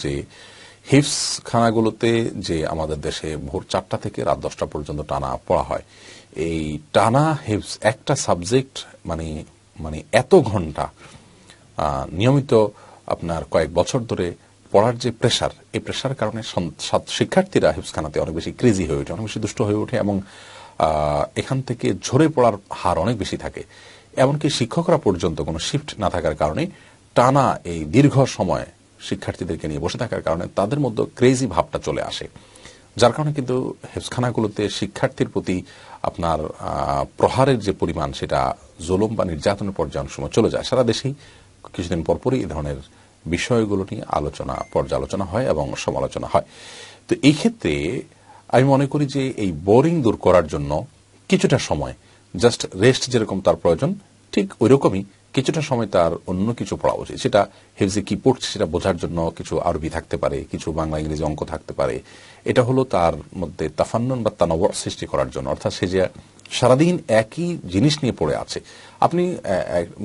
যে হিফজ খানাগুলোতে যে আমাদের দেশে ভোর 4টা থেকে রাত 10টা পর্যন্ত টানা পড়া হয়, এই টানা হিফজ একটা সাবজেক্ট মানে এত ঘন্টা নিয়মিত আপনার কয়েক বছর ধরে পড়ার যে প্রেশার, এই প্রেশার কারণে শিক্ষার্থীরা হিফজখানাতে অনেক বেশি ক্রেজি হয়ে ওঠে, অনেক বেশি দুষ্ট হয়ে ওঠে এবং এখান থেকে ঝরে পড়ার হার অনেক বেশি থাকে। এমনকি শিক্ষকরা পর্যন্ত কোনো শিফট না থাকার কারণে টানা এই দীর্ঘ সময় শিক্ষার্থীদেরকে নিয়ে বসে থাকার কারণে তাদের মধ্যে ক্রেজি ভাবটা চলে আসে, যার কারণে কিন্তু হিফজখানাগুলোতে শিক্ষার্থীর প্রতি আপনার প্রহারের যে পরিমাণ, সেটা জুলুম বা নির্যাতনের পর্যায়ে অনেক সময় চলে যায়। সারা দেশেই কিছুদিন পরপরই এই ধরনের বিষয়গুলো নিয়ে পর্যালোচনা হয় এবং সমালোচনা হয়। তো এই ক্ষেত্রে আমি মনে করি যে এই বোরিং দূর করার জন্য কিছুটা সময়, জাস্ট রেস্ট যেরকম তার প্রয়োজন, ঠিক ওই রকমই কিছুটা সময় তার অন্য কিছু পড়া উচিত। সেটা হিফজে কি পড়ছে সেটা বোঝার জন্য কিছু আরবি থাকতে পারে, কিছু বাংলা ইংরেজি অঙ্ক থাকতে পারে। এটা হলো তার মধ্যে তাফান্নুন বা তানাওয়ুর সৃষ্টি করার জন্য। অর্থাৎ সে যে সারাদিন একই জিনিস নিয়ে পড়ে আছে, আপনি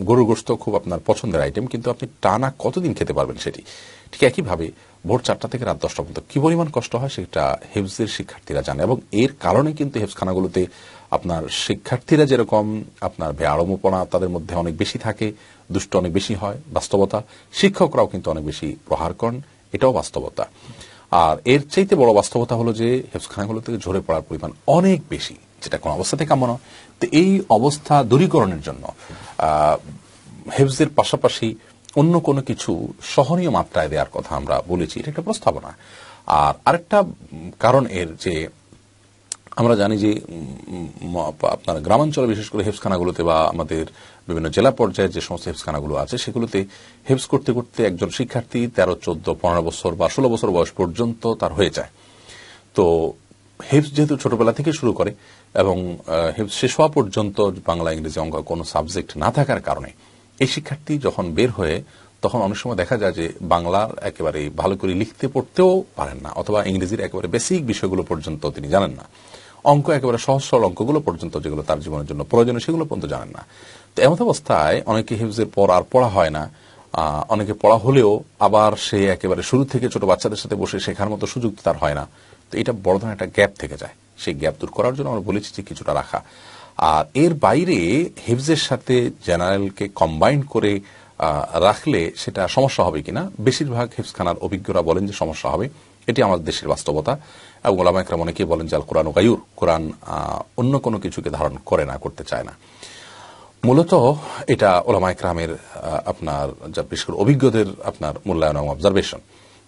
গরুর গোশত খুব আপনার পছন্দের আইটেম, কিন্তু আপনি টানা কতদিন খেতে পারবেন সেটি। ঠিক একইভাবে ভোর 4টা থেকে রাত 10টা পর্যন্ত কি পরিমাণ কষ্ট হয় সেটা হিফজের শিক্ষার্থীরা জানে, এবং এর কারণে কিন্তু হিফজখানাগুলোতে আপনার শিক্ষার্থীরা যেরকম আপনার বেআড়মোপনা তাদের মধ্যে অনেক বেশি থাকে, দুষ্ট অনেক বেশি হয়, বাস্তবতা। শিক্ষকরাও কিন্তু অনেক বেশি প্রহার করেন, এটাও বাস্তবতা। আর এর চাইতে বড় বাস্তবতা হলো যে হিফজখানাগুলো থেকে ঝরে পড়ার পরিমাণ অনেক বেশি, যেটা কোন অবস্থা থেকে কাম্য নয়। তো এই অবস্থা দূরীকরণের জন্য হিফজের পাশাপাশি অন্য কোনো কিছু সহনীয় মাত্রায় দেওয়ার কথা আমরা বলেছি, এটা একটা প্রস্তাবনা। আর আরেকটা কারণ এর যে আমরা জানি যে আপনার গ্রামাঞ্চলে বিশেষ করে হিফজখানাগুলোতে বা আমাদের বিভিন্ন জেলা পর্যায়ে যে সমস্ত হিফজখানাগুলো আছে সেগুলোতে হিফজ করতে করতে একজন শিক্ষার্থী 13, 14, 15 বছর বা 16 বছর বয়স পর্যন্ত তার হয়ে যায়। তো হিফজ যেহেতু ছোটবেলা থেকে শুরু করে এবং হিফজ শেষ হওয়া পর্যন্ত বাংলা ইংরেজি অঙ্ক কোনো সাবজেক্ট না থাকার কারণে এই শিক্ষার্থী যখন বের হয়ে, তখন অনেক সময় দেখা যায় যে বাংলার একেবারে ভালো করে লিখতে পড়তেও পারেন না, অথবা ইংরেজির একেবারে বেসিক বিষয়গুলো পর্যন্ত তিনি জানেন না, অঙ্ক একেবারে সহজ সরল অঙ্কগুলো পর্যন্ত যেগুলো তার জীবনের জন্য প্রয়োজনীয় সেগুলো পর্যন্ত জানেন না। তো এমন অবস্থায় অনেকে হিফজের পর আর পড়া হয় না, অনেকে পড়া হলেও আবার সে একেবারে শুরু থেকে ছোট বাচ্চাদের সাথে বসে শেখার মতো সুযোগ তার হয় না। তো এটা বড় ধরনের একটা গ্যাপ থেকে যায়। সেই গ্যাপ দূর করার জন্য আমরা বলেছি যে কিছুটা রাখা। আর এর বাইরে হিফজের সাথে জেনারেলকে কম্বাইন করে রাখলে সেটা সমস্যা হবে কিনা, বেশিরভাগ হিফজখানার অভিজ্ঞরা বলেন যে সমস্যা হবে। এটি আমাদের দেশের বাস্তবতা। এবং ওলামা ইকরাম অনেকেই বলেন যে আল কোরআন গায়ুর, কোরআন অন্য কোনো কিছুকে ধারণ করে না, করতে চায় না। মূলত এটা ওলামা ইকরামের আপনার যা বিশেষ করে অভিজ্ঞদের আপনার মূল্যায়ন এবং অবজারভেশন।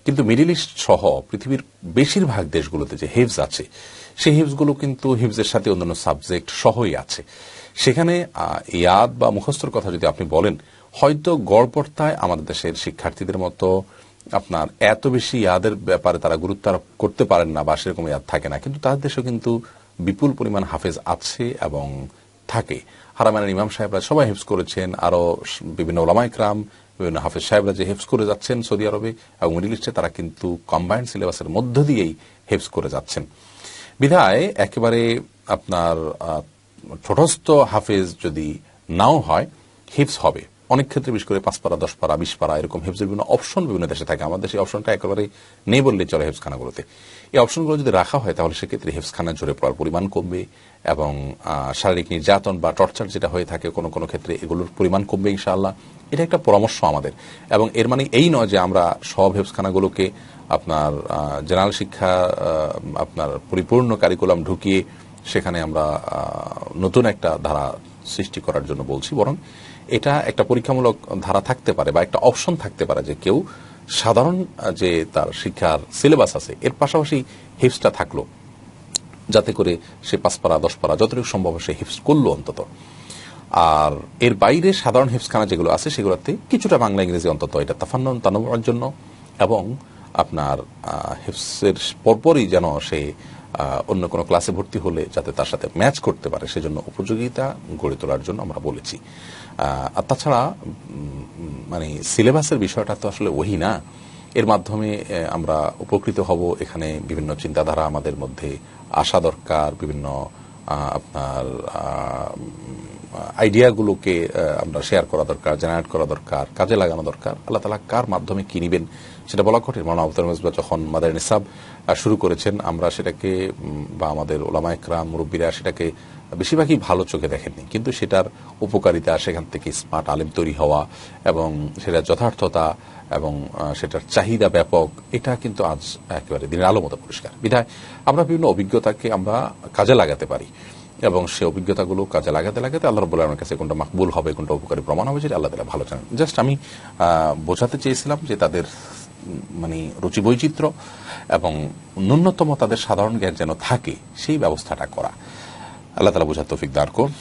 কিন্তু মিডল ইস্ট সহ পৃথিবীর বেশিরভাগ দেশগুলোতে যে হিফজ আছে, সেই হিফজগুলো কিন্তু হিফজের সাথে অন্যান্য সাবজেক্ট সহই আছে। সেখানে ইয়াদ বা মুখস্থর কথা যদি আপনি বলেন, হয়তো গড়পড়তায় আমাদের দেশের শিক্ষার্থীদের মতো আপনার এত বেশি ইয়াদের ব্যাপারে তারা গুরুত্ব আরোপ করতে পারেন না বা সেরকম ইয়াদ থাকে না, কিন্তু তাদের দেশেও কিন্তু বিপুল পরিমাণ হাফেজ আছে এবং থাকে। হারামাইনের ইমাম সাহেবরা সবাই হিফজ করেছেন, আরো বিভিন্ন ওলামা ইকরাম, বিভিন্ন হাফেজ সাহেবরা যে হিফজ করে যাচ্ছেন সৌদি আরবে এবং মিডল ইস্টে, তারা কিন্তু কম্বাইন্ড সিলেবাসের মধ্য দিয়েই হিফজ করে যাচ্ছেন। বিধায় একেবারে আপনার ছোটস্থ হাফেজ যদি নাও হয়, হিফজ হবে। অনেক ক্ষেত্রে বিশেষ করে 5 পারা, 10 পারা, 20 পারা এরকম হিফজের বিভিন্ন অপশন বিভিন্ন দেশে থাকে। আমাদের দেশে অপশনটা একেবারে নেই বললেই চলে হিফজখানাগুলোতে। এই অপশনগুলো যদি রাখা হয় তাহলে সেক্ষেত্রে হিফজখানা ঝরে পড়ার পরিমাণ কমবে এবং শারীরিক নির্যাতন বা টর্চার যেটা হয়ে থাকে কোনো কোনো ক্ষেত্রে, এগুলোর পরিমাণ কমবে ইনশাআল্লাহ। এটা একটা পরামর্শ আমাদের। এবং এর মানে এই নয় যে আমরা সব হিফজখানাগুলোকে আপনার জেনারেল শিক্ষা আপনার পরিপূর্ণ কারিকুলাম ঢুকিয়ে সেখানে আমরা নতুন একটা ধারা সৃষ্টি করার জন্য বলছি, বরং এটা একটা পরীক্ষামূলক ধারা থাকতে পারে বা একটা অপশন থাকতে পারে যে কেউ সাধারণ যে তার শিক্ষার সিলেবাস আছে এর পাশাপাশি হিফজটা থাকলো, যাতে করে সে 5 পারা 10 পারা যতটুকু সম্ভব সে হিফজ করলো অন্তত। আর এর বাইরে সাধারণ হিফজখানা যেগুলো আছে সেগুলোতে কিছুটা বাংলা ইংরেজি অন্তত এটা তাফান্নুন তানাওয়ুর জন্য, এবং আপনার হিফজের পরপরই যেন সে অন্য কোনো ক্লাসে ভর্তি হলে যাতে তার সাথে ম্যাচ করতে পারে সেজন্য উপযোগিতা গড়ে তোলার জন্য আমরা বলেছি। আর তাছাড়া মানে সিলেবাসের বিষয়টা তো আসলে ওহি না, এর মাধ্যমে আমরা উপকৃত হব। এখানে বিভিন্ন চিন্তাধারা আমাদের মধ্যে আসা দরকার, বিভিন্ন আপনার আইডিয়াগুলোকে আমরা শেয়ার করা দরকার, জেনারেট করা দরকার, কাজে লাগানো দরকার। আল্লাহ তাআলা কার মাধ্যমে কি নিবেন সেটা বলা কঠিন। মাওলানা আবু তৈয়ব মিসবাহ যখন মাদারিন নিসাব শুরু করেছেন, আমরা সেটাকে বা আমাদের ওলামা ইকরাম মুরব্বীরা সেটাকে বেশিরভাগই ভালো চোখে দেখেননি, কিন্তু সেটার উপকারিতা, সেখান থেকে স্মার্ট আলেম তৈরি হওয়া এবং সেটার যথার্থতা এবং সেটার চাহিদা ব্যাপক, এটা কিন্তু আজ একেবারে দিনের আলো মতো পরিষ্কার। বিধায় আমরা বিভিন্ন অভিজ্ঞতাকে আমরা কাজে লাগাতে পারি এবং সে অভিজ্ঞতাগুলো কাজে লাগাতে লাগাতে আল্লাহ রাব্বুল আলামিনের কাছে কোনটা মাকবুল হবে, কোনটা উপকারী প্রমাণ হবে, সেটা আল্লাহ তাআলা ভালো জানেন। জাস্ট আমি বোঝাতে চেয়েছিলাম যে তাদের মানে রুচি বৈচিত্র্য এবং ন্যূনতম তাদের সাধারণ জ্ঞান যেন থাকে, সেই ব্যবস্থাটা করা। আল্লাহ তাআলা বোঝার তৌফিক দান করুন।